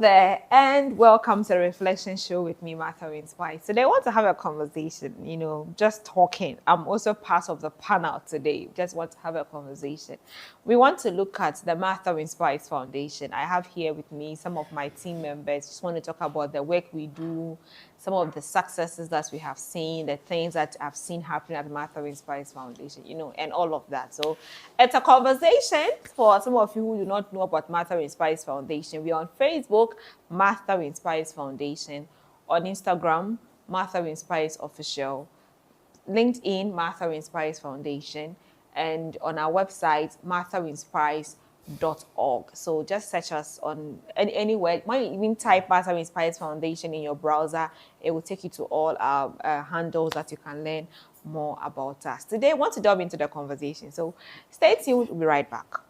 there, and welcome to the Reflection Show with me, Martha Inspired. Today, I want to have a conversation, just talking. I'm also part of the panel today. Just want to have a conversation. We want to look at the Martha Inspired Foundation. I have here with me some of my team members. Just want to talk about the work we do, some of the successes that we have seen, the things that I've seen happening at the Martha Inspired Foundation, and all of that. So it's a conversation for some of you who do not know about Martha Inspires Foundation. We're on Facebook, Martha Inspires Foundation, on Instagram, Martha Inspires Official, LinkedIn, Martha Inspires Foundation, and on our website, marthainspires.org. So just search us on anywhere. When you even type Martha Inspires Foundation in your browser, it will take you to all our handles that you can learn more about us. Today, I want to delve into the conversation. So stay tuned. We'll be right back.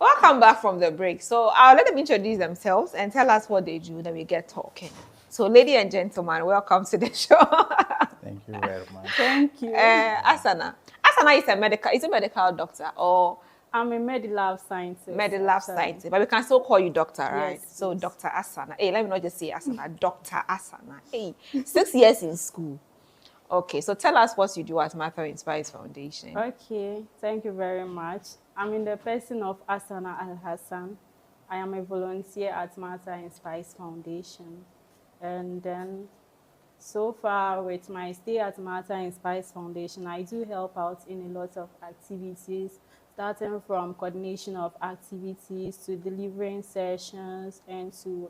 Welcome back from the break. So I'll let them introduce themselves and tell us what they do, then we get talking. So ladies and gentlemen, welcome to the show. Thank you very much. Thank you. Asana. Asana is a medical doctor, or I'm a Medilab scientist. Medilab scientist, but we can still call you doctor, right? Yes, So yes. Dr. Asana. Hey, let me not just say Asana, Dr. Asana. Hey, 6 years in school. Okay, so tell us what you do at Martha Inspires Foundation. Okay, thank you very much. I'm in the person of Asana Al Hassan. I am a volunteer at Martha Inspires Foundation. And then, so far with my stay at Martha Inspires Foundation, I do help out in a lot of activities, starting from coordination of activities to delivering sessions and to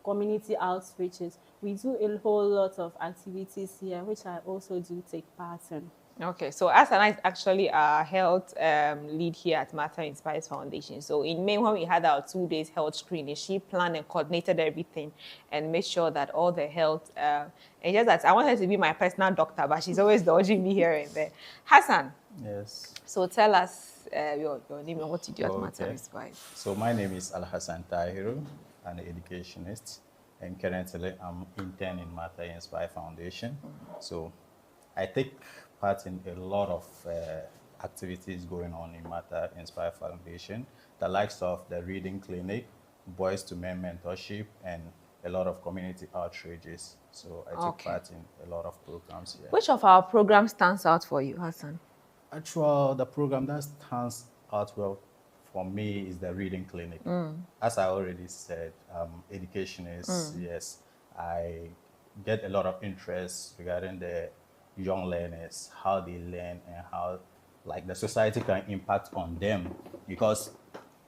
community outreaches. We do a whole lot of activities here, which I also do take part in. Okay, so Asana is actually our health lead here at Martha Inspires Foundation. So in May, when we had our 2 days health screening, she planned and coordinated everything and made sure that all the health, and just that I want her to be my personal doctor, but she's always dodging me here and there. Hassan. Yes. So tell us your name and what you do at Martha Inspires. So my name is Al Hassan Tahiru, an educationist, and currently I'm intern in Martha Inspire Foundation. So I take part in a lot of activities going on in Martha Inspire Foundation, the likes of the reading clinic, boys to men mentorship, and a lot of community outreaches. So I take part in a lot of programs here. Which of our programs stands out for you, Hassan? Actually, the program that stands out well for me is the reading clinic. As I already said, educationist, yes, I get a lot of interest regarding the young learners, how they learn and how like the society can impact on them. Because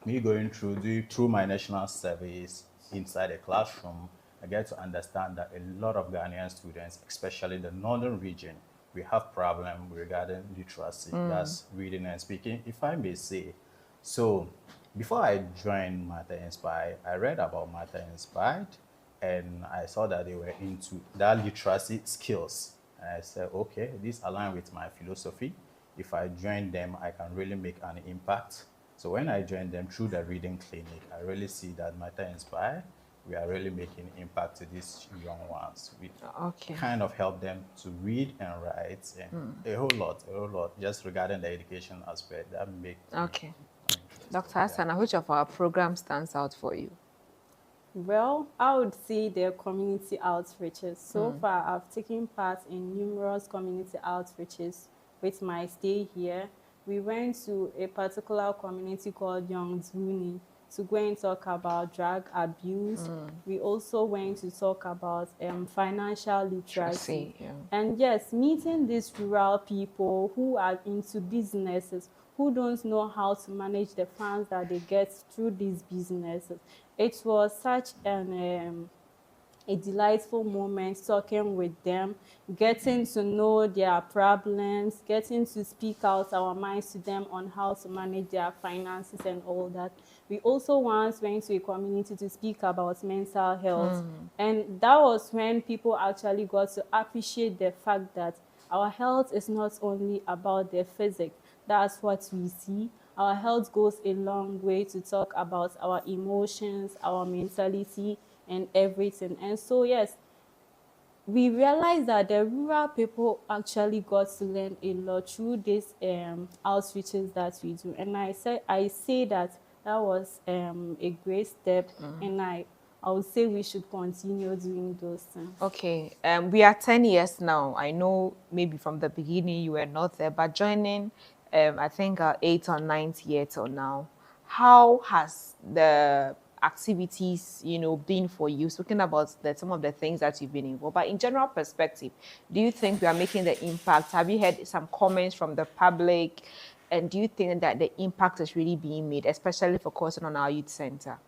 me going through my national service inside the classroom, I get to understand that a lot of Ghanaian students, especially the northern region, we have problem regarding literacy, that's reading and speaking, if I may say. So before I joined Martha Inspired, I read about Martha Inspired and I saw that they were into that literacy skills. And I said, okay, this aligns with my philosophy. If I join them, I can really make an impact. So when I joined them through the reading clinic, I really see that Martha Inspire, we are really making impact to these young ones. We kind of help them to read and write and a whole lot, just regarding the education aspect. That make Dr. Hassan, which of our programs stands out for you? Well, I would say the community outreaches. So far, I've taken part in numerous community outreaches with my stay here. We went to a particular community called Young Zuni to go and talk about drug abuse. We also went to talk about financial literacy. And yes, meeting these rural people who are into businesses, who don't know how to manage the funds that they get through these businesses. It was such an a delightful moment talking with them, getting to know their problems, getting to speak out our minds to them on how to manage their finances and all that. We also once went to a community to speak about mental health. And that was when people actually got to appreciate the fact that our health is not only about the physics. That's what we see. Our health goes a long way to talk about our emotions, our mentality, and everything. And so, yes, we realized that the rural people actually got to learn a lot through these outreaches that we do. And I say that was a great step, and I would say we should continue doing those things. Okay, we are 10 years now. I know maybe from the beginning you were not there, but joining, I think, our 8th or 9th year till now, how has the activities, been for you? Speaking about some of the things that you've been involved, but in general perspective, do you think we are making the impact? Have you heard some comments from the public? And do you think that the impact is really being made, especially focusing on our youth center?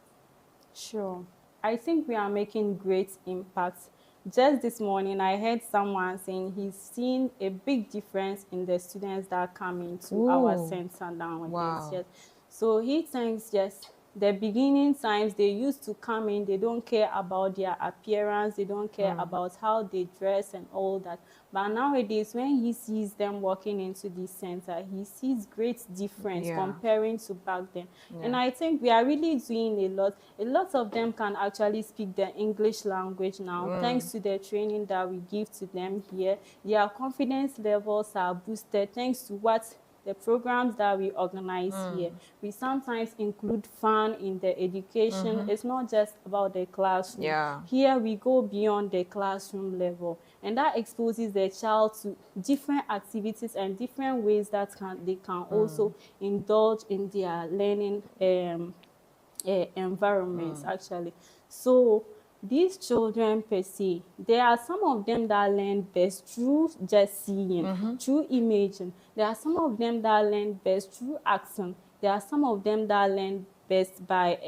Sure. I think we are making great impacts. Just this morning, I heard someone saying he's seen a big difference in the students that come into our center nowadays. Wow. Yes. So he thinks, yes, the beginning times they used to come in, they don't care about their appearance, they don't care about how they dress and all that. But nowadays, when he sees them walking into this center, he sees great difference comparing to back then. And I think we are really doing a lot. A lot of them can actually speak the English language now, thanks to the training that we give to them here. Their confidence levels are boosted thanks to what the programs that we organize here. We sometimes include fun in the education. It's not just about the classroom. Here we go beyond the classroom level, and that exposes the child to different activities and different ways that they can also indulge in their learning environments actually. So these children per se, there are some of them that learn best through just seeing, through imaging. There are some of them that learn best through action. There are some of them that learn best by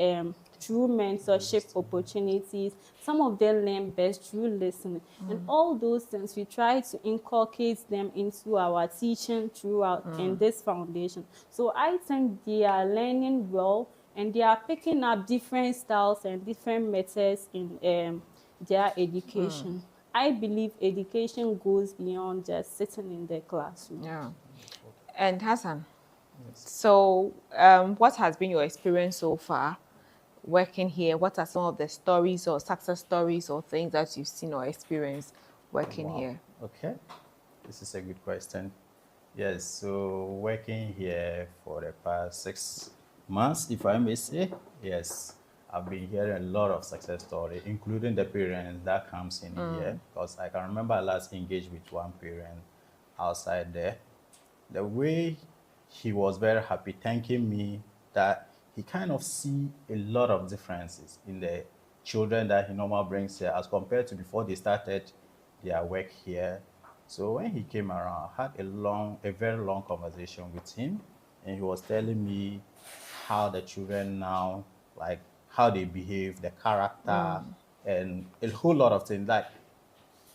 through mentorship opportunities. Some of them learn best through listening. And all those things, we try to inculcate them into our teaching throughout in this foundation. So I think they are learning well, and they are picking up different styles and different methods in their education. I believe education goes beyond just sitting in the classroom. Yeah. And Hassan, so what has been your experience so far working here? What are some of the stories or success stories or things that you've seen or experienced working here? Okay, this is a good question. Yes, so working here for the past 6 months, if I may say, yes, I've been hearing a lot of success stories, including the parents that comes in here. Because I can remember I last engaged with one parent outside there. The way he was very happy, thanking me that he kind of see a lot of differences in the children that he normally brings here as compared to before they started their work here. So when he came around, I had a very long conversation with him, and he was telling me how the children now, like how they behave, the character, and a whole lot of things.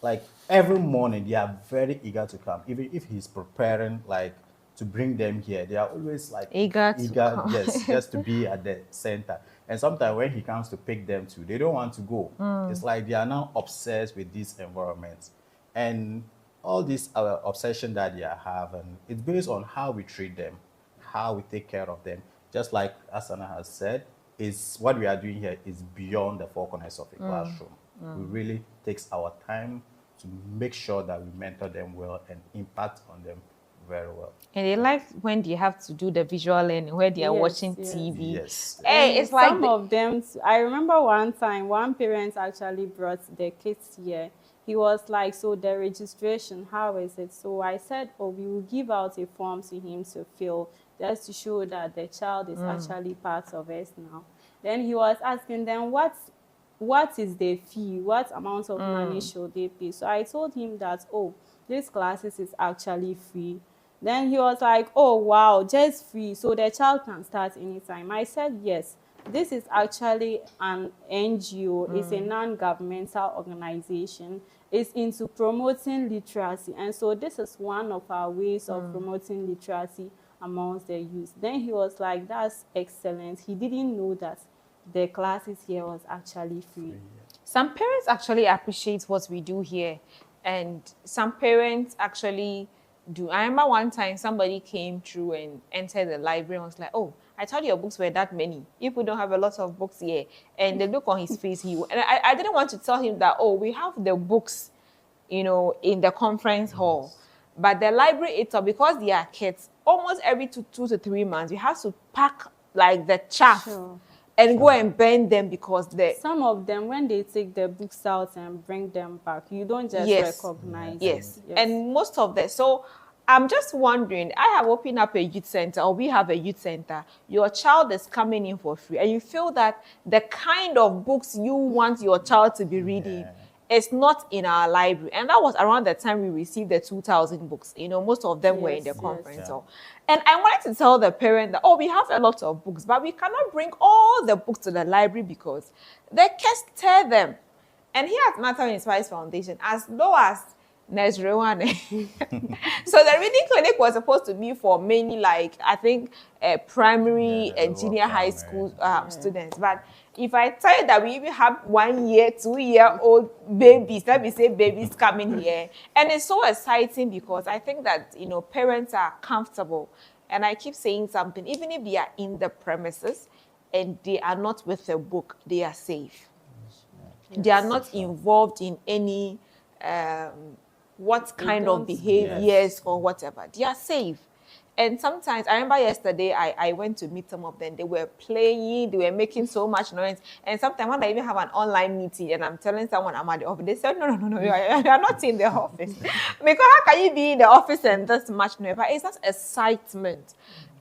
Like every morning, they are very eager to come. Even if he's preparing, like to bring them here, they are always like Eager yes, just to be at the center. And sometimes when he comes to pick them too, they don't want to go. It's like they are now obsessed with these environments. And all this obsession that they have, and it's based on how we treat them, how we take care of them. Just like Asana has said, is what we are doing here is beyond the four corners of a classroom. We really takes our time to make sure that we mentor them well and impact on them very well. And they like when they have to do the visual learning, where they are watching TV. Yes. Hey, it's like some of them. I remember one time, one parent actually brought their kids here. He was like, so the registration, how is it? So I said, oh, we will give out a form to him to fill, just to show that the child is actually part of us now. Then he was asking them, what is the fee? What amount of money should they pay? So I told him that, oh, this classes is actually free. Then he was like, oh, wow, just free. So the child can start anytime. I said, yes. This is actually an NGO. It's a non-governmental organization. It's into promoting literacy. And so this is one of our ways of promoting literacy amongst the youth. Then he was like, that's excellent. He didn't know that the classes here was actually free. Some parents actually appreciate what we do here, and some parents actually do. I remember one time somebody came through and entered the library and was like, "Oh, I thought your books were that many. People don't have a lot of books here." And the look on his face, I didn't want to tell him that, "Oh, we have the books, you know, in the conference hall." But the library itself, because they are kids, almost every two to 3 months, you have to pack like the chaff. Sure. And go and burn them because some of them, when they take the books out and bring them back, you don't just recognize yes. it. And most of them. So I'm just wondering, I have opened up a youth center, or we have a youth center. Your child is coming in for free, and you feel that the kind of books you want your child to be reading is not in our library. And that was around the time we received the 2,000 books. You know, most of them were in the conference hall. And I wanted to tell the parent that, oh, we have a lot of books, but we cannot bring all the books to the library because the kids tear them. And here at Martha Wayne Spice Foundation, as low as nursery one. So the reading clinic was supposed to be for mainly, like, I think, primary and junior high school students. But if I tell you that we even have 1 year, 2-year-old babies, let me say babies coming here, and it's so exciting because I think that, you know, parents are comfortable. And I keep saying something, even if they are in the premises and they are not with a book, they are safe. They are not involved in any what kind of behaviors or whatever. They are safe. And sometimes, I remember yesterday, I went to meet some of them. They were playing, they were making so much noise. And sometimes when I even have an online meeting and I'm telling someone I'm at the office, they said, no, you are not in the office. Because how can you be in the office and this much noise? But it's just excitement.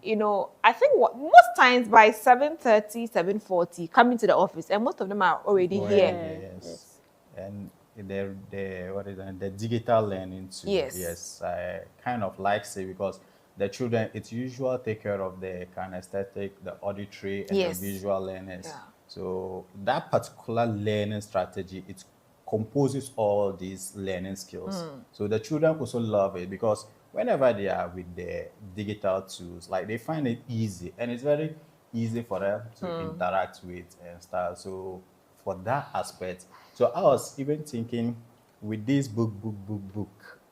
You know, I think most times by 7:30, 7:40, coming to the office, and most of them are already here. Yes. And the digital learning too. Yes, I kind of like it because the children, it's usual take care of the kinesthetic, the auditory, and the visual learners. So that particular learning strategy, it composes all these learning skills. So the children also love it because whenever they are with the digital tools, like they find it easy, and it's very easy for them to interact with and stuff. So for that aspect, so I was even thinking with this book,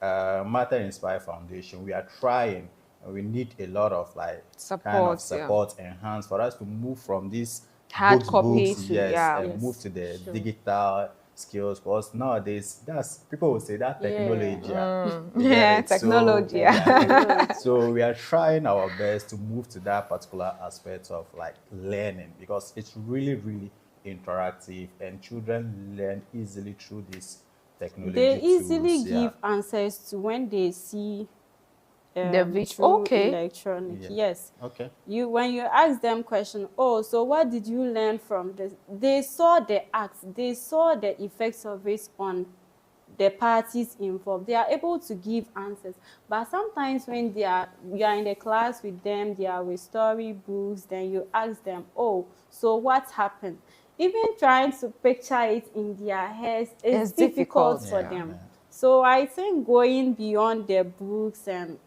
Martha Inspire Foundation, we are trying. We need a lot of like support enhanced for us to move from this hard copy books, and move to the digital skills. Because nowadays, that's people will say that technology. Technology. So we are trying our best to move to that particular aspect of like learning because it's really, really interactive and children learn easily through this technology. They easily give answers to when they see the visual electronic. Yes. Okay. When you ask them question, oh, so what did you learn from this? They saw the acts, they saw the effects of it on the parties involved. They are able to give answers. But sometimes when you are in the class with them, they are with storybooks, then you ask them, oh, so what happened? Even trying to picture it in their heads is difficult for them. So I think going beyond the books and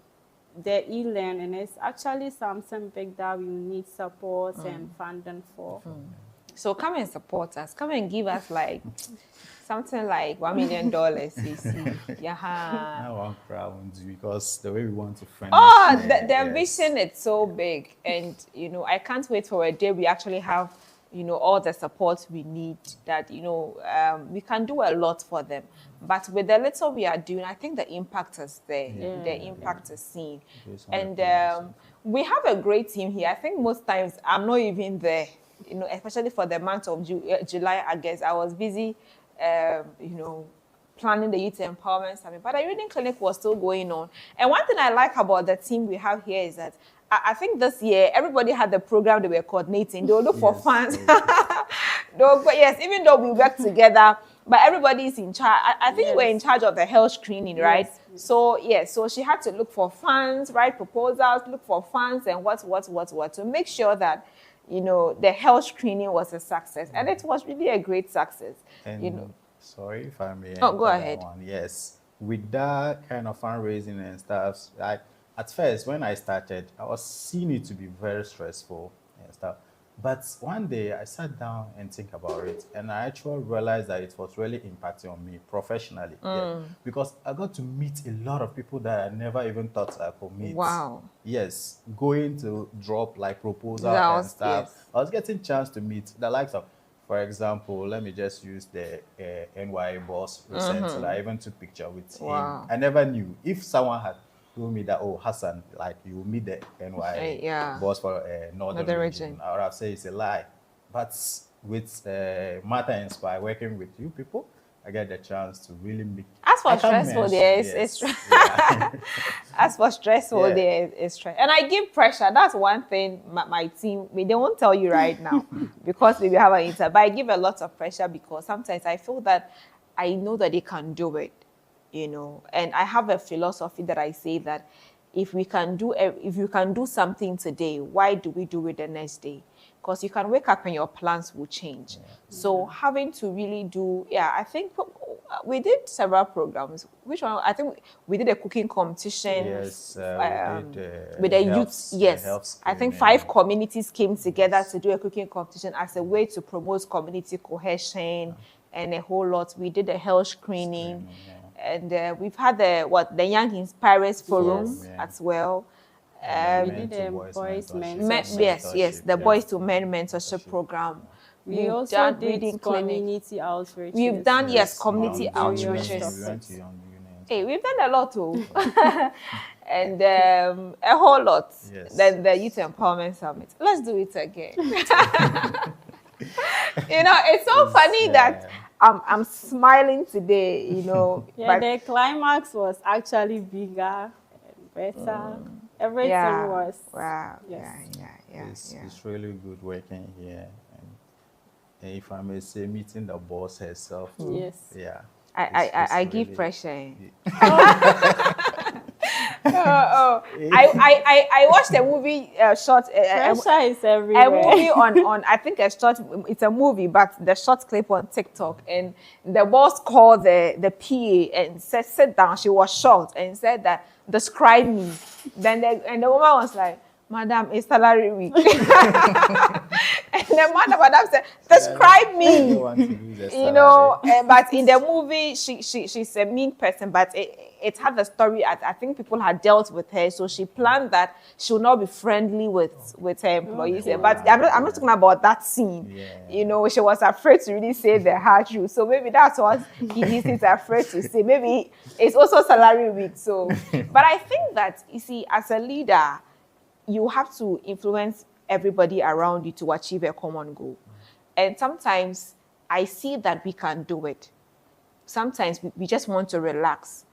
the e-learning is actually something big that we need support and funding for. So come and support us. Come and give us like something like $1 million. I won't crown because the way we want to finish. Oh, the vision is so big, and you know, I can't wait for a day we actually have, you know, all the support we need. That, you know, we can do a lot for them. But with the little we are doing, I think the impact is there. The impact is seen. And we have a great team here. I think most times I'm not even there, you know, especially for the month of July, August. I was busy, you know, planning the youth empowerment summit. But the reading clinic was still going on. And one thing I like about the team we have here is that I think this year, everybody had the program they were coordinating. They'll look for funds. Even though we work together, but everybody is in charge. I think we're in charge of the health screening, right? So, so she had to look for funds, write proposals, look for funds, and what, to make sure that, you know, the health screening was a success. And it was really a great success, and you know. Sorry if I may. Oh, go ahead. Yes. With that kind of fundraising and stuff, at first, when I started, I was seeing it to be very stressful and stuff. But one day I sat down and think about it, and I actually realized that it was really impacting on me professionally. Yeah, because I got to meet a lot of people that I never even thought I could meet. Wow. Yes, going to drop like proposal That and was- stuff. yes. I was getting chance to meet the likes of, for example, let me just use the NYA boss recently. I even took picture with Wow. him. I never knew if someone had told me that, oh, Hassan, like you meet the NYA Yeah. boss for Northern Northern region. region. I would have said it's a lie. But with Martha Inspire, working with you people, I get the chance to really meet. As for I can't stressful, mention, there yes. it's as for stressful, Yeah. there is stress. And I give pressure. That's one thing my team, they won't tell you right now because we have an interview. But I give a lot of pressure because sometimes I feel that I know that they can do it, you know. And I have a philosophy that I say that if you can do something today, why do we do it the next day? Because you can wake up and your plans will change. So having to really do, I think we did several programs. Which one? I think we did a cooking competition. Yes, With the health- youth, yes. health I think screening. 5 communities came together to do a cooking competition as a way to promote community cohesion and a whole lot. We did a health screening, and we've had the Young Inspirers Forum Yes. Yeah. as well. We Men did to a boys boys' mentorship. mentorship. Yes, the Yeah. Boys to Men mentorship program. We We've also done did reading clinic. community outreach. We've done, yes, on community various outreaches. topics. We went to Young Unions. Hey, we've done a lot too. And a whole lot. Yes. Then the Youth Empowerment Summit. Let's do it again. You know, it's so funny that I'm smiling today, you know. Yeah, but the climax was actually bigger and better. Everything was. Wow. Yes. Yeah. It's really good working here. And if I may say, meeting the boss herself. Yes. Yeah. I It's give really- pressure. I watched a movie short. Pressure is A everywhere. movie on I think it's a movie, but the short clip on TikTok, and the boss called the PA and said, "Sit down." She was shocked and said that, "Describe me." Then the woman was like, "Madam, it's salary week." And the madam said, "Describe I me." don't want to lose the You know, salary. but in the movie, she's a mean person, but it had the story. I think people had dealt with her, so she planned that she would not be friendly with her employees. Okay. But I'm not talking about that scene. Yeah. You know, she was afraid to really say the hard truth. So maybe that's what he's afraid to say. Maybe it's also salary week. So, but I think that, you see, as a leader, you have to influence everybody around you to achieve a common goal. And sometimes I see that we can do it. Sometimes we just want to relax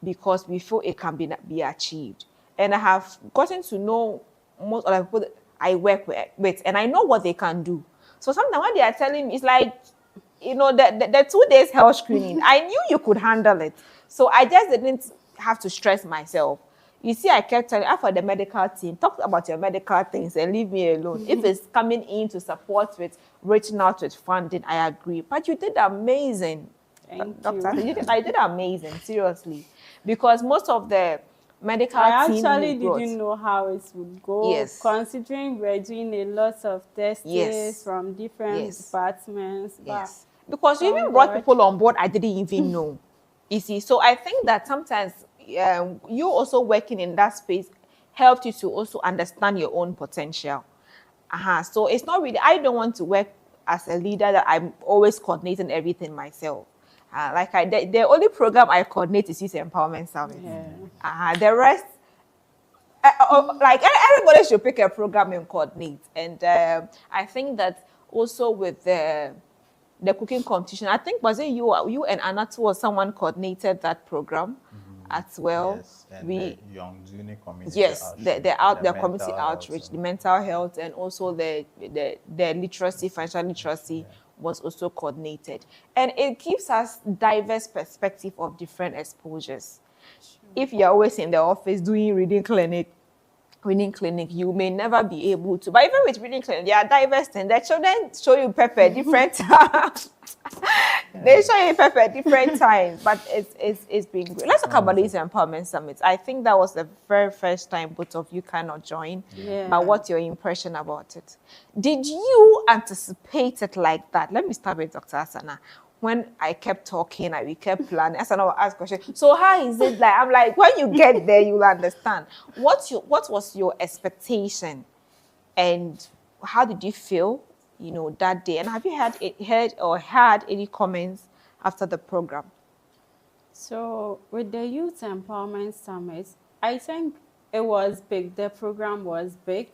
because we feel it can be achieved. And I have gotten to know most of the people that I work with, and I know what they can do. So sometimes when they are telling me, it's like, you know, the 2 days health screening, I knew you could handle it. So I just didn't have to stress myself. You see, I kept telling for the medical team, talk about your medical things and leave me alone. If it's coming in to support with reaching out with funding, I agree. But you did amazing. Thank Doctor, you. I did amazing, seriously. Because most of the medical I team actually you brought- didn't know how it would go. Yes. Considering we're doing a lot of tests Yes. from different Yes. departments. but Yes. Because you even Thank brought God. people on board I didn't even know. You see, so I think that sometimes you also working in that space helped you to also understand your own potential. So it's not really, I don't want to work as a leader that I'm always coordinating everything myself. The only program I coordinate is Youth Empowerment Summit. Yeah. The rest, everybody should pick a program and coordinate. And I think that also with the cooking competition, I think was it you and Anatu or someone coordinated that program as well. Yes, and the Young Junior community Yes, outreach, the community mental outreach, health, the mental health, and also the literacy, financial literacy was also coordinated. And it gives us diverse perspective of different exposures. If you're always in the office doing reading clinic, you may never be able to. But even with reading clinic, there are diverse things. The children show you different They show you Pepe at different times, but it's been great. Let's talk about this empowerment summit. I think that was the very first time both of you cannot join. Yeah. But what's your impression about it? Did you anticipate it like that? Let me start with Dr. Asana. When I kept talking and we kept planning, Asana will ask questions. So how is it like? I'm like, when you get there, you'll understand. What was your expectation, and how did you feel, that day? And have you had any comments after the program? So with the Youth Empowerment Summit, I think it was big. The program was big.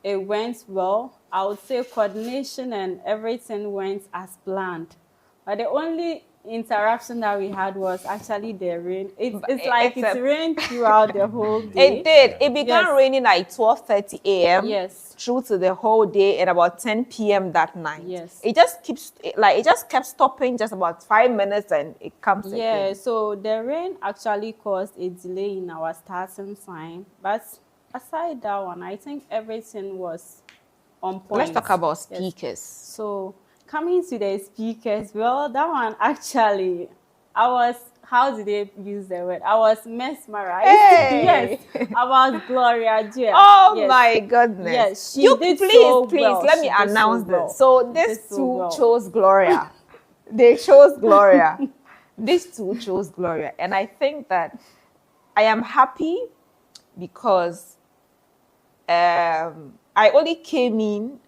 It went well. I would say coordination and everything went as planned. But the only interruption that we had was actually the rain. It's rained throughout the whole day. It did. It began raining at 12:30 a.m. Yes. Through to the whole day and about 10 p.m. that night. Yes. It just kept stopping just about 5 minutes and it comes again. Yeah, so the rain actually caused a delay in our starting time. But aside that one, I think everything was on point. Let's talk about speakers. Yes. So coming to the speakers, well, that one actually, how did they use the word? I was mesmerized. Hey. Yes, about Gloria Gia. Oh yes. my goodness. Yes, she did please, so please, well. let me She did announce so well. this. So She these did so two well. chose Gloria. They chose Gloria. These two chose Gloria. And I think that I am happy because I only came in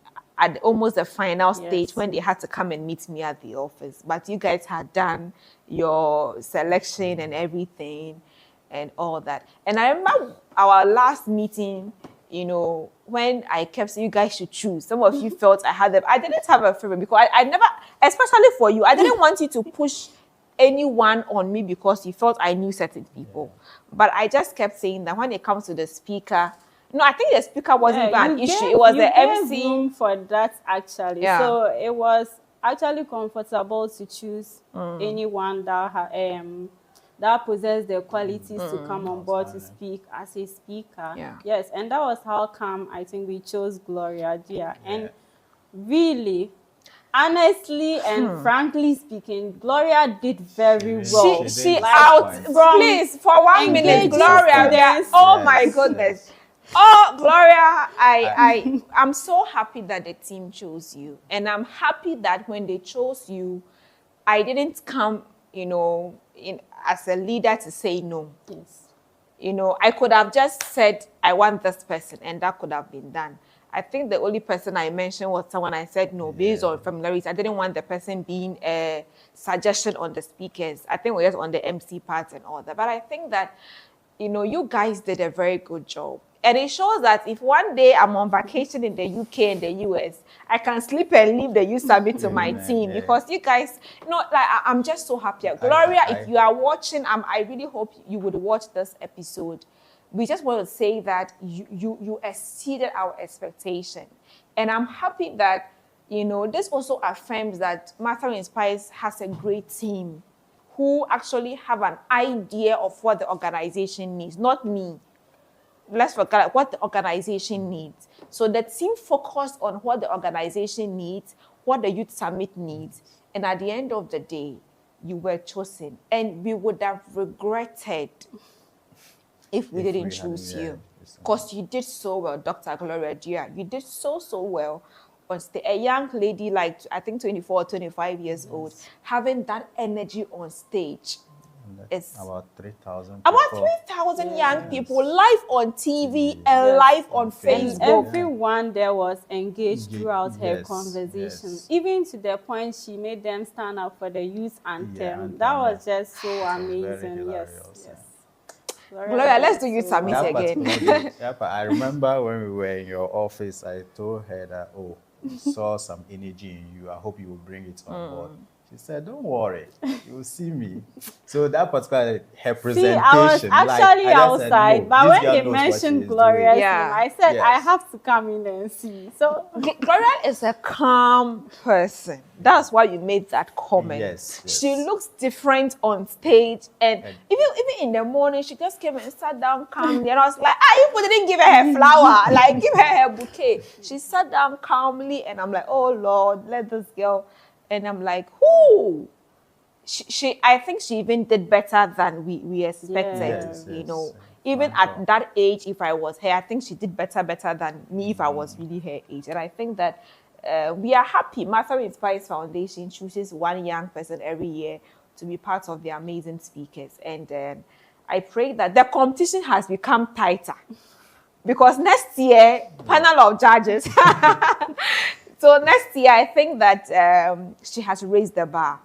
at almost the final stage when they had to come and meet me at the office. But you guys had done your selection and everything and all that. And I remember our last meeting, when I kept saying you guys should choose. Some of you felt I had them. I didn't have a favorite because I never, especially for you, I didn't want you to push anyone on me because you felt I knew certain people. But I just kept saying that when it comes to the speaker, I think the speaker wasn't even an issue. It was the MC. Room for that actually. Yeah. So it was actually comfortable to choose anyone that possessed the qualities to come on board to speak as a speaker. Yeah. Yes, and that was how come I think we chose Gloria Gia. And really, honestly and frankly speaking, Gloria did very well. She did. out. From Please, for 1 minute, engaging Gloria. students. Oh my Yes, goodness. Oh, Gloria, I'm so happy that the team chose you. And I'm happy that when they chose you, I didn't come, in as a leader to say no. Yes. I could have just said, I want this person, and that could have been done. I think the only person I mentioned was someone I said no, based on familiarity. I didn't want the person being a suggestion on the speakers. I think we were just on the MC part and all that. But I think that, you guys did a very good job. And it shows that if one day I'm on vacation in the UK and the US, I can sleep and leave the Youth Summit to my team because you guys, I'm just so happy. Gloria, if you are watching, I really hope you would watch this episode. We just want to say that you exceeded our expectation. And I'm happy that, this also affirms that Martha Inspires has a great team who actually have an idea of what the organization needs, not me. Let's forget what the organization needs. So the team focused on what the organization needs, what the Youth Summit needs. And at the end of the day, you were chosen. And we would have regretted if we didn't choose you. Because you did so well, Dr. Gloria Gia. You did so well. A young lady, like I think 24 or 25 years old, having that energy on stage. It's about 3,000. About 3,000 young people live on TV and live on Facebook. And everyone there was engaged throughout her conversation, even to the point she made them stand up for the youth anthem. That was just so amazing. Yes. Gloria, let's do Youth Summit again. I remember when we were in your office, I told her that, we saw some energy in you. I hope you will bring it on board. She said, don't worry, you will see me. So that particular, her presentation. I was actually outside, said, no, but when they mentioned Gloria's name, I said, I have to come in and see. So Gloria is a calm person. That's why you made that comment. Yes. She looks different on stage. And even in the morning, she just came and sat down calmly. And I was like, you didn't give her her flower. Like, give her her bouquet. She sat down calmly. And I'm like, oh, Lord, let this girl. And I'm like, whoo, I think she even did better than we expected. Yes, You yes, know, yes. even Wow. at that age, if I was her, I think she did better than me if I was really her age. And I think that we are happy. Martha Inspires Foundation chooses one young person every year to be part of the amazing speakers. And I pray that the competition has become tighter because next year, panel of judges. So next year, I think that she has raised the bar.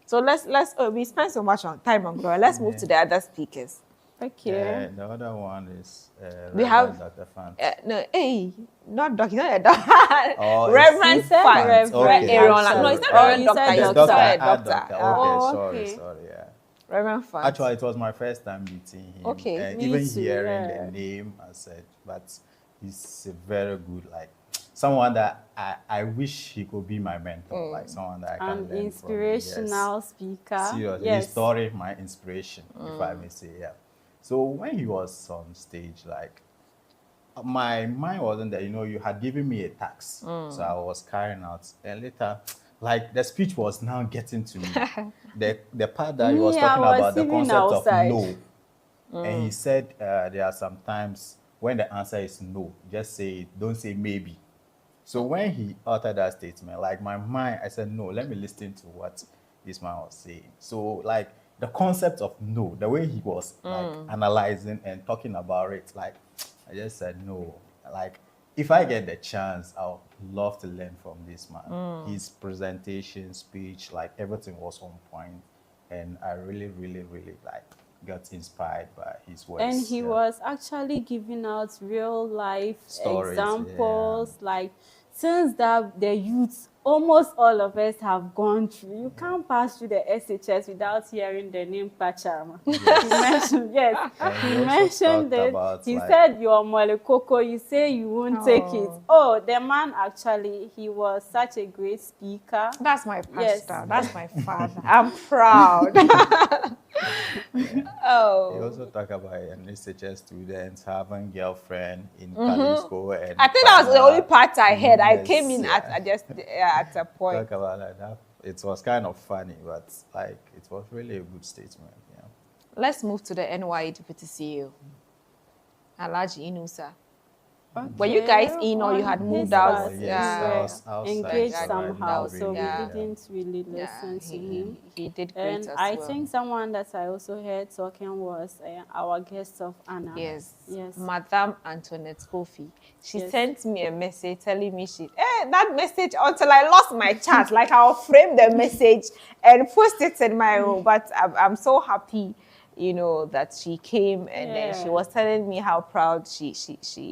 So let's we spend so much time on Gloria. Let's move to the other speakers. Okay. The other one is We Reverend have Dr. Fant. no, hey, not doctor, not a doctor. Oh, Reverend He said Fant. Reverend, Okay, Aaron. sorry. No, it's not Oh, Reverend you Doctor. said You Yes, doctor. said doctor. doctor. Okay, Oh, sorry, okay. yeah. Reverend Fant. Actually, it was my first time meeting him. Okay. And Me even too, hearing yeah. the name, I said, but he's a very good, like, someone that I wish he could be my mentor, like someone that I can An learn inspirational from. speaker. Yes. Seriously, his story, my inspiration, if I may say, yeah. So when he was on stage, like, my mind wasn't there. You know, you had given me a task, so I was carrying out. And later, like, the speech was now getting to me. The part that he was Me, I talking was about the even concept outside. of no, and he said there are some times when the answer is no, just say it. Don't say maybe. So when he uttered that statement, like, my mind, I said, no, let me listen to what this man was saying. So, like, the concept of no, the way he was like analyzing and talking about it, like, I just said no. Like, if I get the chance, I would love to learn from this man. His presentation, speech, like, everything was on point, and I really, really, really, like, got inspired by his words. And he yeah. was actually giving out real life Stories, examples, like things that the youth, almost all of us have gone through. You can't pass through the SHS without hearing the name Pachama. He mentioned, yes, And he he also mentioned talked it. about, He like- said, "You're Molekoko, you say you won't take it." Oh. Oh, the man actually, he was such a great speaker. That's my pastor. Yes. That's my father. I'm proud. He Oh. also talked about an SHS student having girlfriend in Jalisco. And I think that was the only Panama. part I heard. I Yes, came in yeah. at just at a point. Talk about like that. It was kind of funny, but, like, it was really a good statement. Yeah. Let's move to the NY Deputy CEO, Alhaji Inusa. Were you guys in or you had On moved his out? part, yes, Yeah. I was outside, engaged so I somehow, didn't so we really, didn't really listen to him. He did great And as I well. think someone that I also heard talking was our guest of Anna. Yes. Yes. Madame Antoinette Kofi. She Yes. sent me a message telling me that message until I lost my chat. Like, I'll frame the message and post it in my room. But I'm so happy, you know, that she came and then she Yeah. was telling me how proud she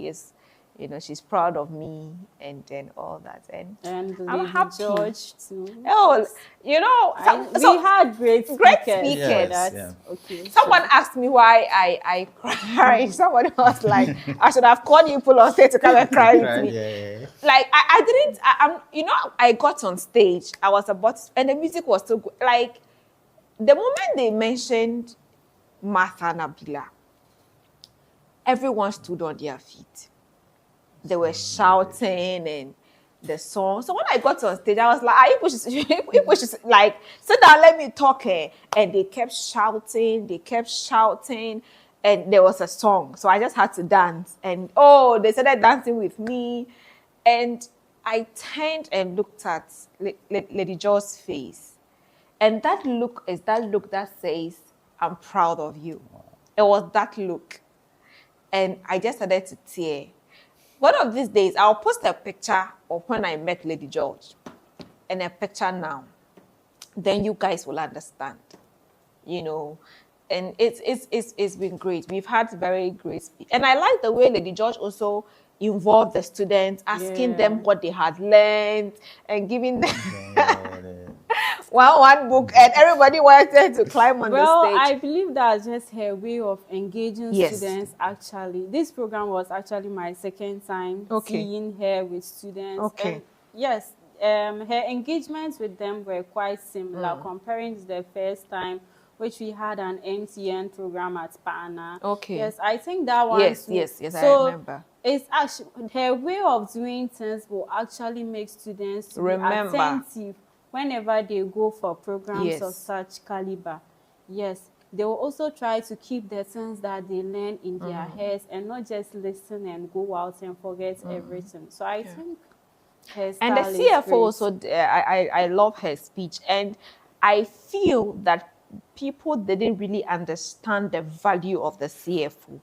is. You know, she's proud of me and all that. And And I'm Lady happy. George too. Oh, you know, We had great Great speakers. speakers. That's Yeah. okay. someone asked me why I cry. Someone was like, I should have called you people on stage to come and cry with me. Yeah. Like, I didn't, I'm, you know, I got on stage, I was about, and the music was so good. Like, the moment they mentioned Martha Nabila, everyone stood on their feet. They were shouting and the song. So when I got on stage, I was like, you push, like, sit down, let me talk. And they kept shouting, and there was a song. So I just had to dance. And they started dancing with me. And I turned and looked at Lady Jo's face. And that look is that look that says, I'm proud of you. It was that look. And I just started to tear. One of these days, I'll post a picture of when I met Lady George and a picture now. Then you guys will understand, you know. And it's been great. We've had very great speech. And I like the way Lady George also involved the students, asking them what they had learned and giving them one book, and everybody wanted to climb on Well, the I stage. believe that's just her way of engaging Yes. students, actually. This program was actually my second time seeing her with students. Okay. And yes, her engagements with them were quite similar, comparing to the first time, which we had an MTN program at Pana. Okay. Yes, I think that one Yes, too. yes, I So remember. it's actually her way of doing things will actually make students to be Remember. attentive whenever they go for programs of Yes. such caliber, yes, they will also try to keep the things that they learn in their heads and not just listen and go out and forget everything. So I think her And the style is CFO great. also, I love her speech. And I feel that people didn't really understand the value of the CFO.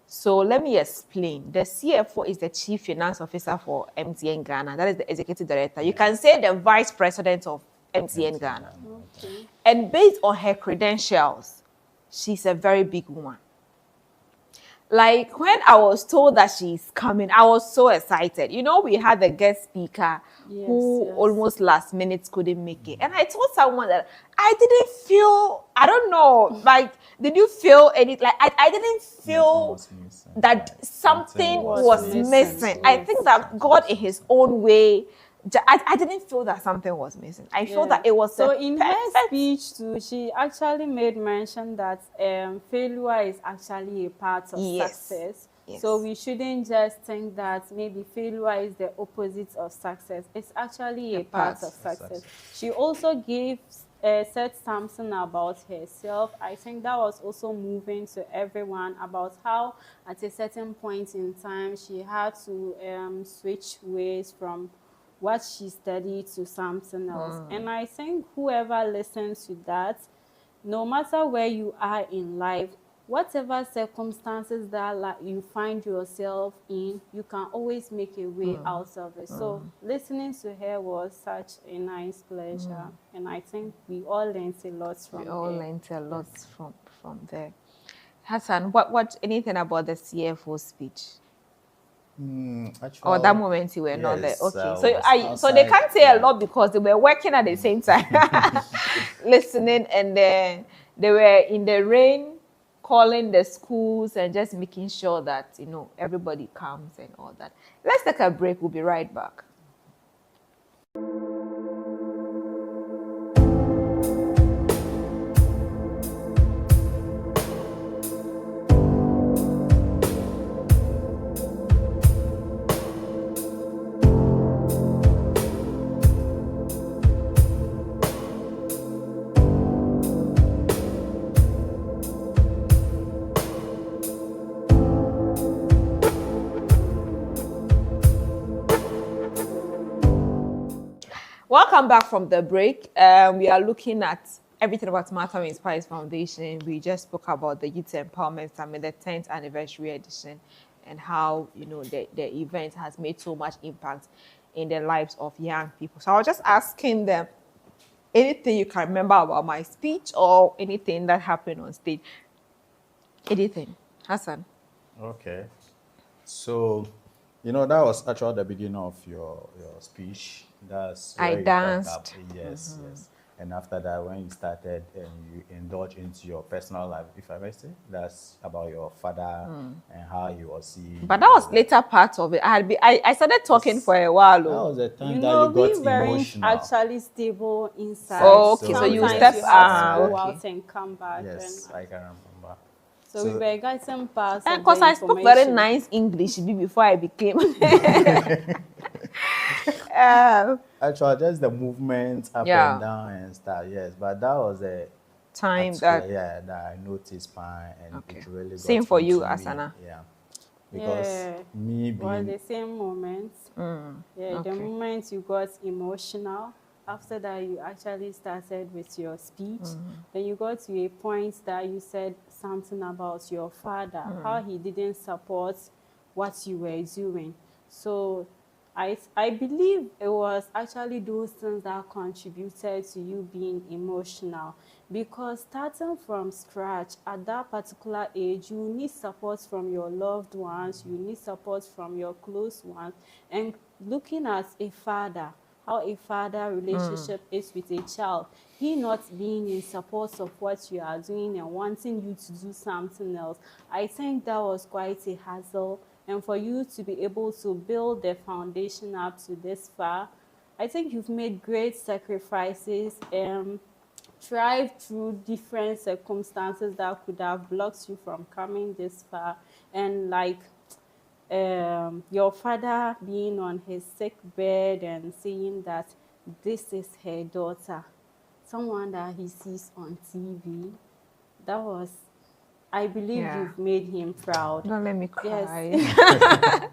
So let me explain. The CFO is the Chief Finance Officer for MTN Ghana. That is the Executive Director. You can say the Vice President of MTN Ghana. Okay. And based on her credentials, she's a very big woman. Like when I was told that she's coming, I was so excited. You know, we had the guest speaker who Yes. almost last minute couldn't make it. And I told someone that I didn't feel, I don't know, like, did you feel any, like, I didn't feel was missing. that something was was missing. missing. I Yes. think that God in his own way, I didn't feel that something was missing. I feel Yeah. that it was so a in her perfect. speech too, she actually made mention that failure is actually a part of Yes. success. Yes. So we shouldn't just think that maybe failure is the opposite of success. It's actually a part of success. She also said something about herself. I think that was also moving to everyone about how at a certain point in time she had to switch ways from what she studied to something else. And I think whoever listens to that, no matter where you are in life, whatever circumstances that you find yourself in, you can always make a way out of it. So listening to her was such a nice pleasure. And I think we all learned a lot from We her. all learned a lot from there. Hassan, what anything about the CFO speech? Actually, Or that moment you were not there. yes, Okay. I So was so they outside, can't say a lot because they were working at the same time, listening, and then they were in the rain, calling the schools and just making sure that everybody comes and all that. Let's take a break. We'll be right back. Welcome back from the break. We are looking at everything about Martha Inspires Foundation. We just spoke about the Youth Empowerment Summit, the 10th anniversary edition, and how the event has made so much impact in the lives of young people. So I was just asking them anything you can remember about my speech or anything that happened on stage. Anything, Hassan? Okay. So, that was actually the beginning of your speech. That's where I you cracked danced. up. Yes, yes. And after that, when you started and you indulge into your personal life, if I may say, that's about your father and how he was seeing. But that was later part of it. I started talking for a while. That was the time You that know, you got we weren't emotional. actually stable inside. Oh, okay, so you Sometimes step you have to go okay. out and come back. Yes, and I can remember. So we were getting past. And because I spoke very nice English before I became. Actually, just the movement up Yeah. and down and stuff. Yes, but that was a time particular, that I noticed, and Okay. it really got Same for you, into me. Asana. Yeah, because me was being the same moment. Yeah, okay. the moment you got emotional. After that, you actually started with your speech. Then you got to a point that you said something about your father, how he didn't support what you were doing. So I believe it was actually those things that contributed to you being emotional, because starting from scratch at that particular age, you need support from your loved ones, you need support from your close ones, and looking at a father, how a father relationship is with a child, he not being in support of what you are doing and wanting you to do something else, I think that was quite a hassle. And for you to be able to build the foundation up to this far, I think you've made great sacrifices and thrived through different circumstances that could have blocked you from coming this far. And like your father being on his sick bed and saying that this is her daughter, someone that he sees on TV. That was, I believe Yeah. you've made him proud. Don't let me Yes. cry.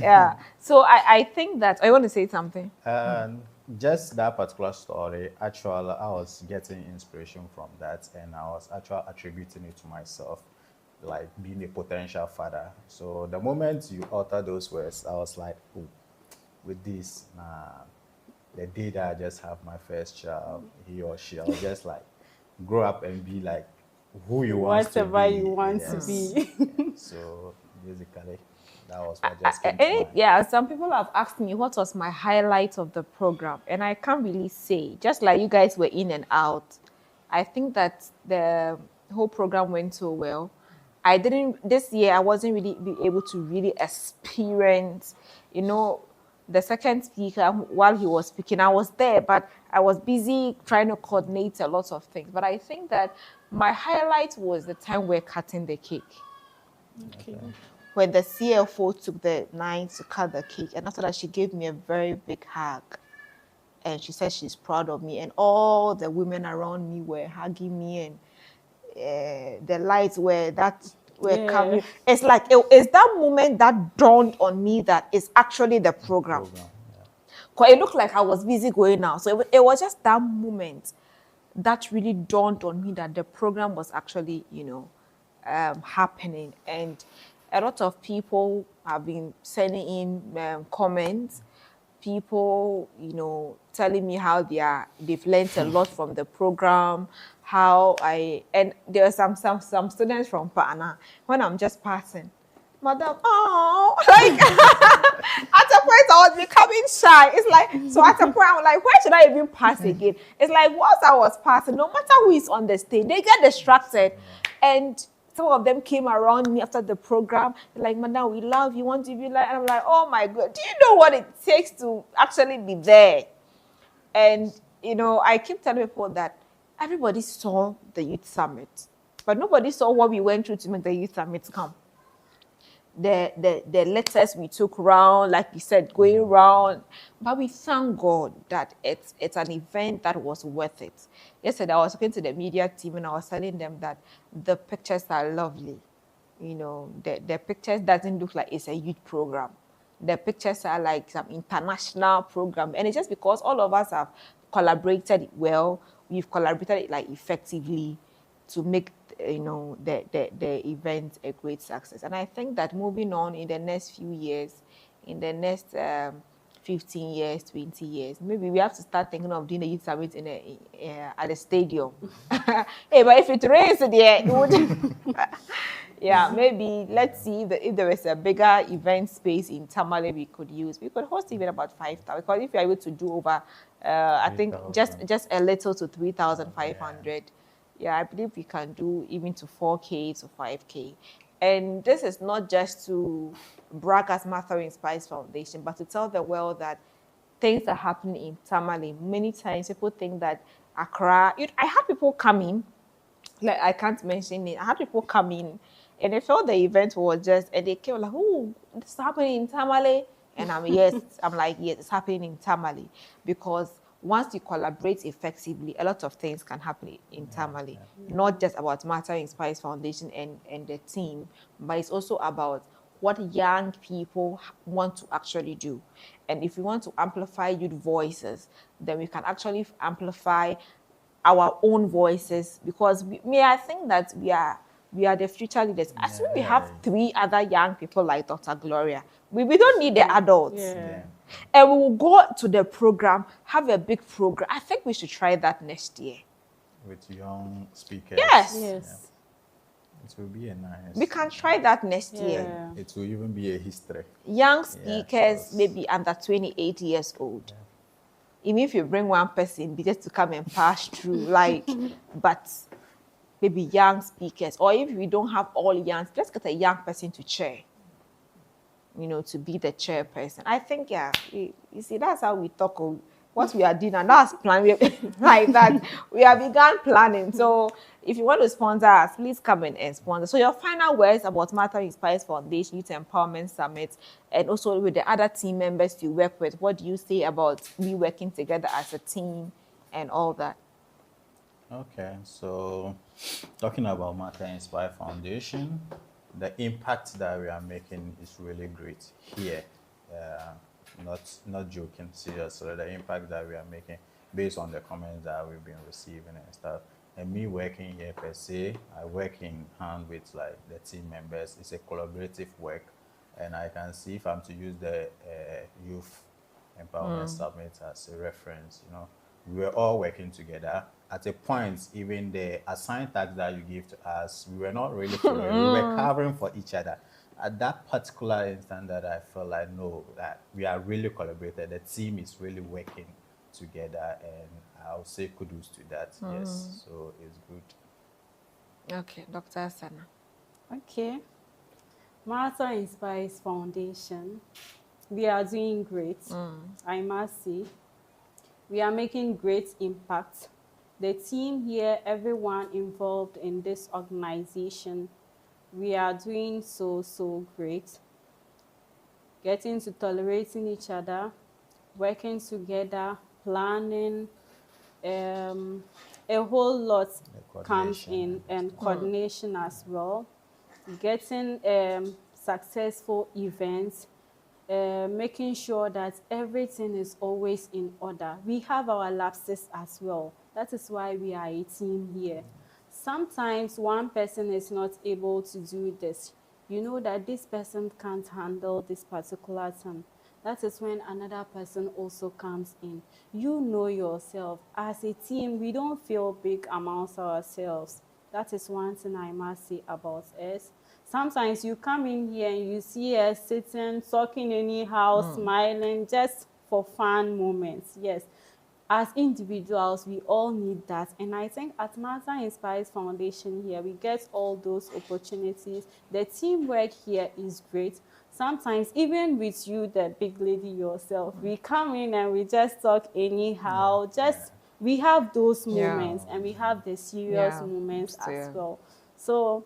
Yeah. So I think that I want to say something. And just that particular story, actually, I was getting inspiration from that, and I was actually attributing it to myself, like being a potential father. So the moment you utter those words, I was like, oh, with this, nah, the day that I just have my first child, he or she, I'll just like grow up and be like who you want to be. Whatever you want to Yes. be. So basically, that was what just came to mind. Yeah, some people have asked me what was my highlight of the program, and I can't really say. Just like you guys were in and out, I think that the whole program went so well. I didn't this year. I wasn't really be able to really experience, the second speaker while he was speaking. I was there, but I was busy trying to coordinate a lot of things. But I think that my highlight was the time we're cutting the cake. Okay. When the CFO took the knife to cut the cake, and after that she gave me a very big hug, and she said she's proud of me, and all the women around me were hugging me, and the lights were Yeah. coming. It's like it's that moment that dawned on me that it's actually the program. Program, yeah. Because it looked like I was busy going out, so it was just that moment that really dawned on me that the program was actually happening. And a lot of people have been sending in comments, people telling me how they've learned a lot from the program, and there were some students from Pana when I'm just passing, madam, oh, like at a point I was becoming shy. It's like, so at a point I'm like, where should I even pass again? It's like once I was passing, no matter who is on the stage, they get distracted. And some of them came around me after the program, like, madam, we love you, want to be like, and I'm like, oh my God, do you know what it takes to actually be there? And I keep telling people that everybody saw the youth summit, but nobody saw what we went through to make the youth summit come. The letters we took round, like you said, going round, but we thank God that it's an event that was worth it. Yesterday I was talking to the media team and I was telling them that the pictures are lovely. The pictures doesn't look like it's a youth program. The pictures are like some international program, and it's just because all of us have collaborated well. We've collaborated like effectively to make the event a great success. And I think that moving on in the next few years, in the next 15 years, 20 years, maybe we have to start thinking of doing a youth summit at a stadium. Hey, but if it rains there, it would. Yeah, maybe let's see if there is a bigger event space in Tamale we could use. We could host even about 5,000. Because if you're able to do over, I think just a little to 3,500. Yeah, I believe we can do even to 4K to 5K. And this is not just to brag as Martha Inspires Foundation, but to tell the world that things are happening in Tamale. Many times people think that Accra, I had people coming, like I can't mention it, I had people coming and they felt the event was just, and they came like, oh, this is happening in Tamale. And I'm like, yes, it's happening in Tamale. Because once you collaborate effectively, a lot of things can happen in Tamale. Not just about Martha Inspires Foundation and the team, but it's also about what young people want to actually do. And if we want to amplify youth voices, then we can actually amplify our own voices, because I think that we are the future leaders. As soon as we have 3 other young people like Dr. Gloria, we don't need the adults. Yeah. And we will go to the program, have a big program. I think we should try that next year. With young speakers. Yes. Yes. It will be a nice. We can try that next Yeah. year. It will even be a history. Young speakers, yes. maybe under 28 years old. Even if you bring one person, just to come and pass through, but maybe young speakers. Or if we don't have all young, let's get a young person to chair, to be the chairperson. I think, you see, that's how we talk. What we are doing, and that's planning like that. We have begun planning. So if you want to sponsor us, please come in and sponsor. So your final words about Martha Inspires Foundation Youth Empowerment Summit, and also with the other team members you work with, what do you say about we working together as a team and all that? Okay, so talking about Martha Inspire Foundation, the impact that we are making is really great here. Not joking, seriously. The impact that we are making based on the comments that we've been receiving and stuff. And me working here per se, I work in hand with like the team members. It's a collaborative work, and I can see if I'm to use the Youth Empowerment Summit as a reference, we were all working together. At a point, even the assigned tasks that you give to us, we were not really following. We were covering for each other. At that particular instant that I felt like, no, that we are really collaborated. The team is really working together, and I'll say kudos to that. Yes, so it's good. Okay, Dr. Sana. Okay. Martha Inspires Foundation, we are doing great, I must say. We are making great impact. The team here, everyone involved in this organization, we are doing so great. Getting to tolerating each other, working together, planning, a whole lot comes in, and coordination as well. Getting successful events, making sure that everything is always in order. We have our lapses as well. That is why we are a team here. Sometimes one person is not able to do this. You know that this person can't handle this particular thing. That is when another person also comes in. You know yourself. As a team, we don't feel big amongst ourselves. That is one thing I must say about us. Sometimes you come in here and you see us sitting, talking anyhow, smiling, just for fun moments. Yes, as individuals, we all need that. And I think at Martha Inspires Foundation here, we get all those opportunities. The teamwork here is great. Sometimes, even with you, the big lady yourself, we come in and we just talk anyhow. We have those moments, and we have the serious moments as well. So,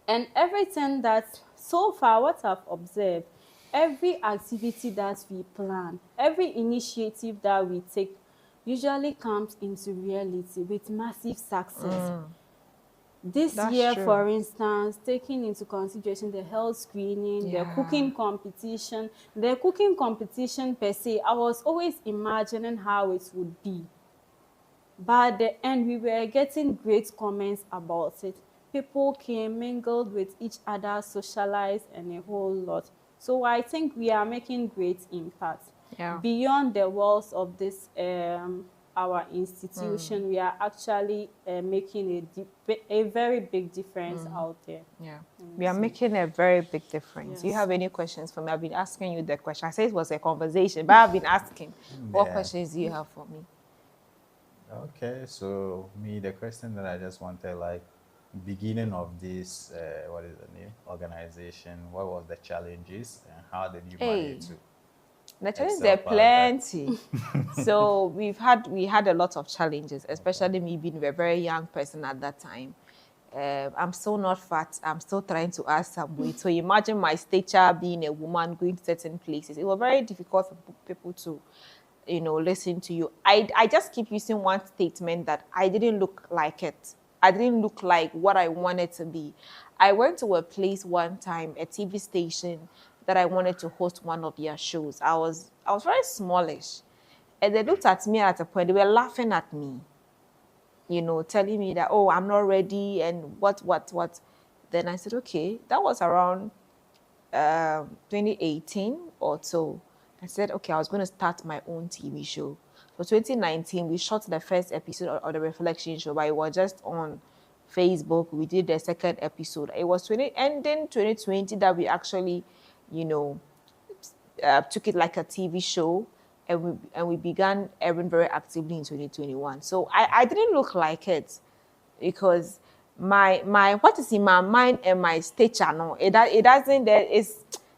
and everything that, so far, what I've observed, every activity that we plan, every initiative that we take, usually comes into reality with massive success. This year, for instance, taking into consideration the health screening, the cooking competition. The cooking competition per se, I was always imagining how it would be. But at the end, we were getting great comments about it. People came, mingled with each other, socialized, and a whole lot. So I think we are making great impact. Beyond the walls of this our institution, we are actually making a very big difference out there. We are making a very big difference. Do you have any questions for me? I've been asking you the question. I said it was a conversation, but I've been asking. What questions do you have for me? Okay, so the question that I just wanted, like, beginning of this, what is the name, organization, what was the challenges and how did you manage to? The challenges, there are plenty. So we had a lot of challenges, especially me being a very young person at that time. I'm still not fat. I'm still trying to add some weight. So imagine my stature, being a woman, going to certain places. It was very difficult for people to, listen to you. I just keep using one statement that I didn't look like it. I didn't look like what I wanted to be. I went to a place one time, a TV station, that I wanted to host one of their shows. I was very smallish. And they looked at me at a point, they were laughing at me, telling me that, oh, I'm not ready and what. Then I said, okay, that was around 2018 or so. I said, okay, I was going to start my own TV show. So 2019, we shot the first episode of the Reflection Show, but it was just on Facebook. We did the second episode. It was ending 2020 that we actually, took it like a TV show, and we began airing very actively in 2021. So I didn't look like it because my what is in my mind and my stature, no, it doesn't.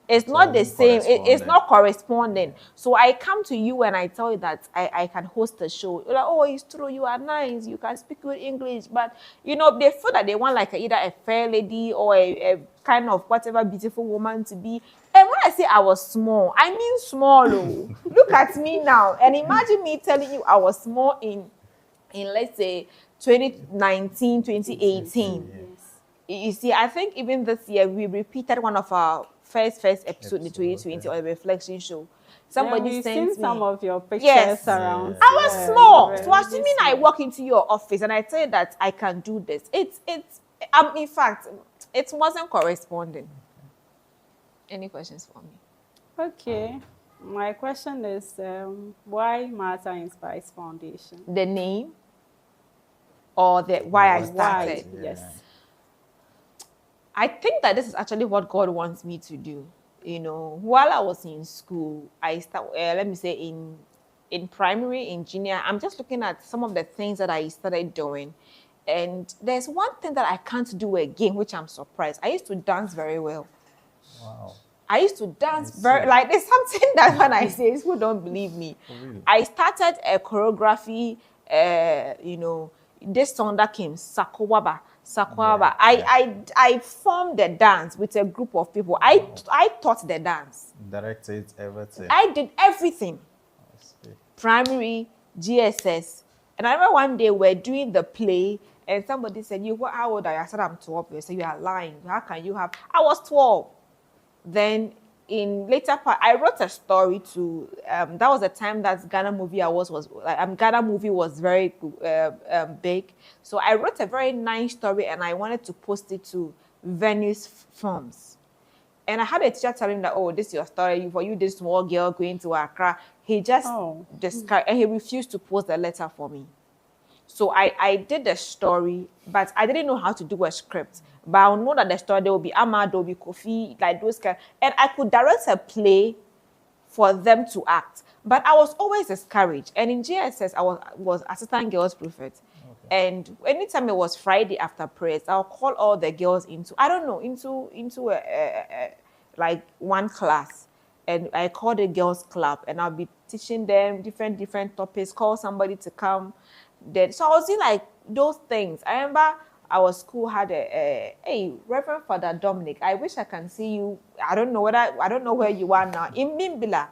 It's not the same. It's not corresponding. So I come to you and I tell you that I can host a show. You're like, oh, it's true. You are nice. You can speak good English. But, you know, they feel that they want like either a fair lady or a kind of whatever beautiful woman to be. And when I say I was small, I mean small. Oh. Look at me now. And imagine me telling you I was small in let's say, 2019, 2018. Yes. You see, I think even this year we repeated one of our first episode in 2020 on the reflection show. Somebody we've sent seen me some of your pictures Yes. around. I was Yeah, small. you So were assuming really I small. walk into your office and I tell you that I can do this, in fact, it wasn't corresponding. Any questions for me? Okay. My question is, why Martha Inspires Foundation? The name or the why I Why? started? Yeah. Yes. I think that this is actually what God wants me to do. You know, while I was in school, I start. Let me say in primary, in junior, I'm just looking at some of the things that I started doing, and there's one thing that I can't do again, which I'm surprised. I used to dance very well. Wow. I used to dance I very see. like there's something that when I say people don't believe me. really? I started a choreography. You know, this song that came Sakowaba. Yeah. I formed the dance with a group of people. I taught the dance. Directed everything. I did everything. I see. Primary, GSS. And I remember one day we're doing the play and somebody said, how old are you? I said, I'm 12. They said, you are lying. How can you have? I was 12. Then in later part, I wrote a story to, that was the time that Ghana Movie Awards was, Ghana Movie was very big. So I wrote a very nice story and I wanted to post it to Venice Films. And I had a teacher telling me that, oh, this is your story. For you, this small girl going to Accra. He just discouraged, and he refused to post the letter for me. So I did the story, but I didn't know how to do a script. But I know that the story, there will be Ahmad, there will be Kofi, like those kind. And I could direct a play for them to act. But I was always discouraged. And in GSS, I was assistant girls prefect. Okay. And anytime it was Friday after prayers, I'll call all the girls into like one class. And I call the girls club and I'll be teaching them different topics, call somebody to come. So I was doing like those things. I remember our school had hey, Reverend Father Dominic, I wish I can see you. I don't know where you are now. In Bimbila,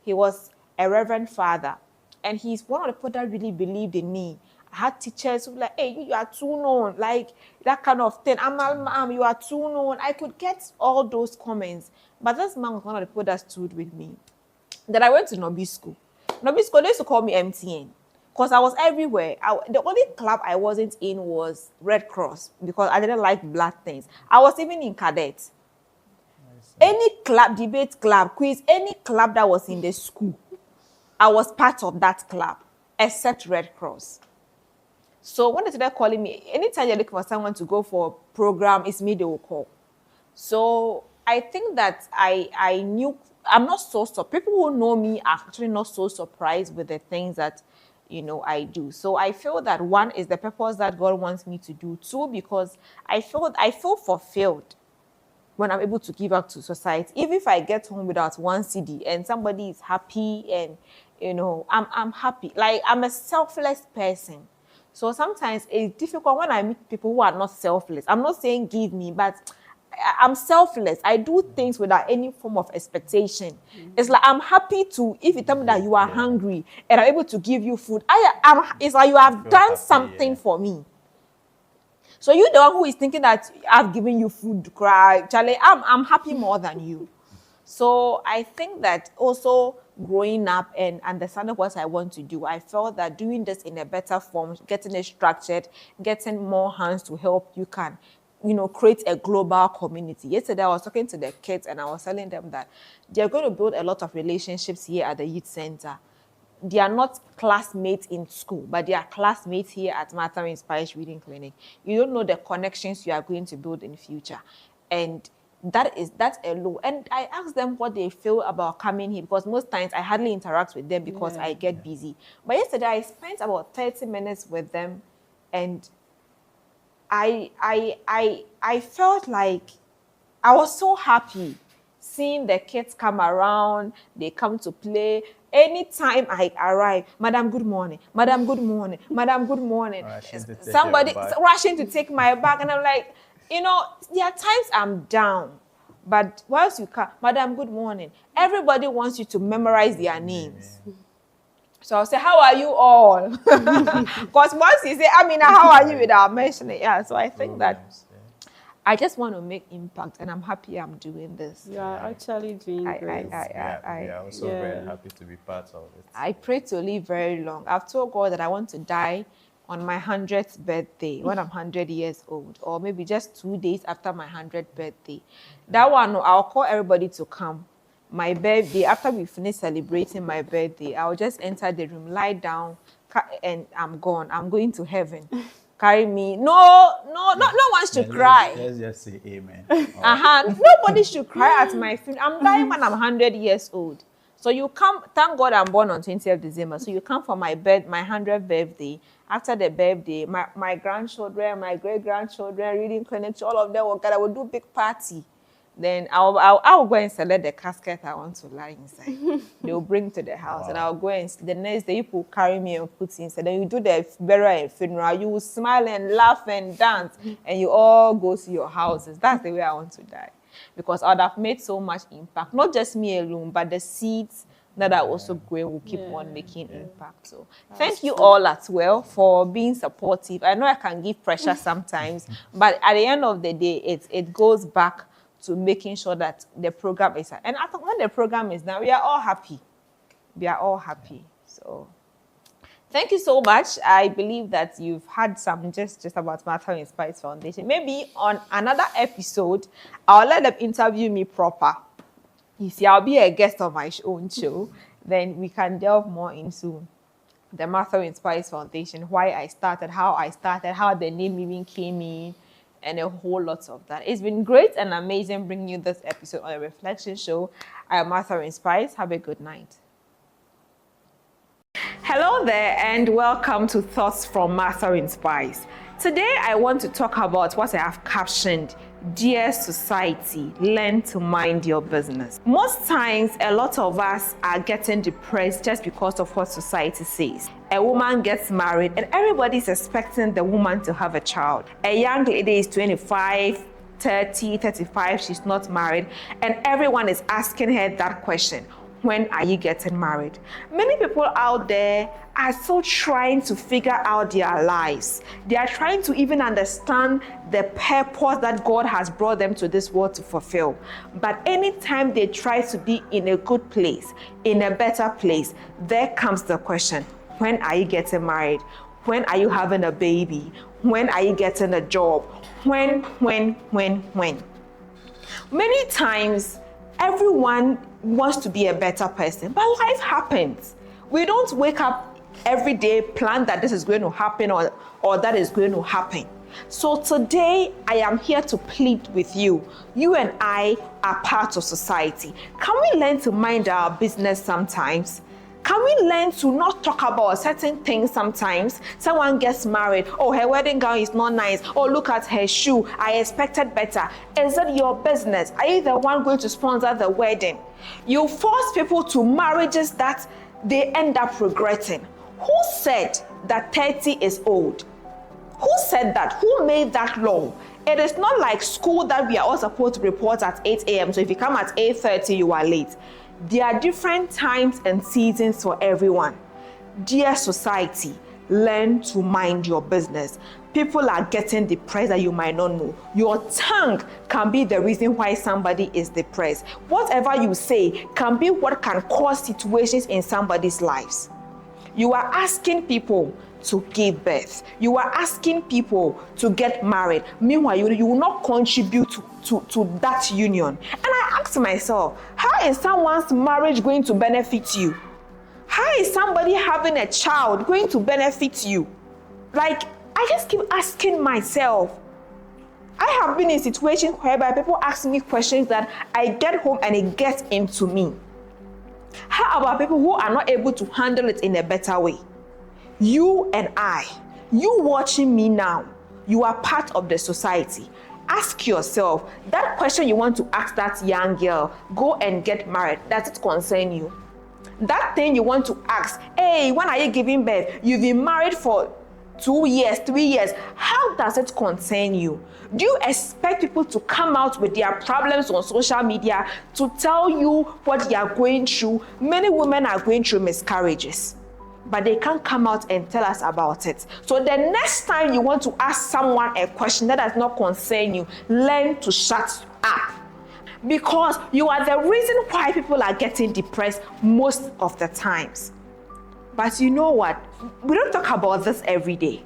he was a Reverend Father. And he's one of the people that really believed in me. I had teachers who were like, hey, you are too known, like that kind of thing. You are too known. I could get all those comments. But this man was one of the people that stood with me. Then I went to Nobi School. Nobi School, they used to call me MTN. Because I was everywhere. The only club I wasn't in was Red Cross because I didn't like blood things. I was even in cadet. Any club, debate club, quiz, any club that was in the school, I was part of that club, except Red Cross. So when they started calling me, anytime you're looking for someone to go for a program, it's me they will call. So I think that I knew, I'm not so surprised. People who know me are actually not so surprised with the things that, you know, I do. So I feel that one is the purpose that God wants me to do. Two, because I feel fulfilled when I'm able to give out to society. Even if I get home without one CD and somebody is happy and, you know, I'm happy. Like, I'm a selfless person. So sometimes it's difficult when I meet people who are not selfless. I'm not saying give me, but I'm selfless. I do things without any form of expectation. Mm-hmm. It's like I'm happy to, if you tell me that you are hungry and I'm able to give you food, it's like you have done something for me. So you the one who is thinking that I've given you food, cry, Charlie, I'm happy more than you. So I think that also growing up and understanding what I want to do, I felt that doing this in a better form, getting it structured, getting more hands to help, you can, you know, create a global community. Yesterday, I was talking to the kids and I was telling them that they're going to build a lot of relationships here at the youth center. They are not classmates in school, but they are classmates here at Martha Inspires Reading Clinic. You don't know the connections you are going to build in the future. And that's a low. And I asked them what they feel about coming here because most times I hardly interact with them because I get busy. But yesterday I spent about 30 minutes with them and I felt like I was so happy seeing the kids come around, they come to play. Anytime I arrive, Madam, good morning. Madam, good morning. Madam, good morning. Somebody rushing to take my bag. And I'm like, you know, there are times I'm down. But once you come, Madam, good morning. Everybody wants you to memorize their names. So I'll say, how are you all? Because once you say, Amina, how are you, without mentioning it. Yeah, so I think that I just want to make impact, and I'm happy I'm doing this. You are actually doing great. We are also very happy to be part of it. I pray to live very long. I've told God that I want to die on my 100th birthday, when I'm 100 years old, or maybe just 2 days after my 100th birthday. That one, I'll call everybody to come. My birthday, after we finish celebrating my birthday, I'll just enter the room, lie down, and I'm gone. I'm going to heaven. Carry me. No one should cry. Let's just say amen. Nobody should cry at my funeral. I'm dying when I'm 100 years old. So you come, thank God I'm born on 20th December. So you come for my 100th birthday. After the birthday, my grandchildren, my great-grandchildren, reading clinics, all of them will gather. We'll do a big party. Then I'll go and select the casket I want to lie inside. They'll bring to the house, and I'll go and the next day people carry me and put inside. Then you do the burial and funeral. You will smile and laugh and dance, and you all go to your houses. That's the way I want to die, because I would have made so much impact. Not just me alone, but the seeds that are also growing will keep on making impact. So thank you all as well for being supportive. I know I can give pressure sometimes, but at the end of the day, it goes back to making sure that the program is, and after when the program is done, we are all happy. We are all happy. So thank you so much. I believe that you've had some just about Martha Inspires Foundation. Maybe on another episode, I'll let them interview me proper. You see, I'll be a guest on my own show. Then we can delve more into the Martha Inspires Foundation, why I started, how the name even came in, and a whole lot of that. It's been great and amazing bringing you this episode on the Reflection Show. I am Martha Inspires. Have a good night. Hello there, and welcome to Thoughts from Martha Inspires. Today, I want to talk about what I have captioned, Dear Society, learn to mind your business. Most times, a lot of us are getting depressed just because of what society says. A woman gets married and everybody's expecting the woman to have a child. A young lady is 25, 30, 35, she's not married, and everyone is asking her that question. When are you getting married? Many people out there are still trying to figure out their lives. They are trying to even understand the purpose that God has brought them to this world to fulfill. But anytime they try to be in a good place, in a better place, there comes the question, when are you getting married? When are you having a baby? When are you getting a job? When? Many times, everyone wants to be a better person, but life happens. We don't wake up every day, plan that this is going to happen or that is going to happen. So today, I am here to plead with you. You and I are part of society. Can we learn to mind our business sometimes? Can we learn to not talk about certain things sometimes? Someone gets married. Oh, her wedding gown is not nice. Oh, look at her shoe. I expected better. Is it your business? Are you the one going to sponsor the wedding? You force people to marriages that they end up regretting. Who said that 30 is old? Who said that? Who made that law? It is not like school that we are all supposed to report at 8 a.m. So if you come at 8:30, you are late. There are different times and seasons for everyone. Dear society, learn to mind your business. People are getting depressed that you might not know. Your tongue can be the reason why somebody is depressed. Whatever you say can be what can cause situations in somebody's lives. You are asking people to give birth. You are asking people to get married. Meanwhile, you will not contribute to that union. And I ask myself, how is someone's marriage going to benefit you? How is somebody having a child going to benefit you? Like, I just keep asking myself. I have been in situations whereby people ask me questions that I get home and it gets into me. How about people who are not able to handle it in a better way? You and I, you watching me now, you are part of the society. ask yourself, that question you want to ask that young girl, go and get married, does it concern you? That thing you want to ask, hey, when are you giving birth? You've been married for 2 years, 3 years. How does it concern you? Do you expect people to come out with their problems on social media to tell you what they are going through? Many women are going through miscarriages, but they can't come out and tell us about it. So the next time you want to ask someone a question that does not concern you, learn to shut up. Because you are the reason why people are getting depressed most of the times. But you know what? We don't talk about this every day.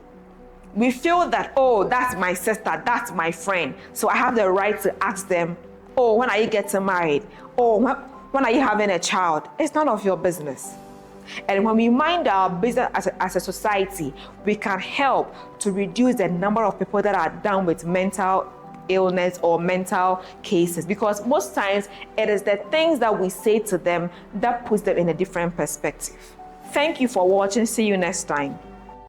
We feel that, oh, that's my sister, that's my friend, so I have the right to ask them, oh, when are you getting married? Oh, when are you having a child? It's none of your business. And when we mind our business as a society, we can help to reduce the number of people that are down with mental illness or mental cases, because most times it is the things that we say to them that puts them in a different perspective. Thank you for watching. See you next time.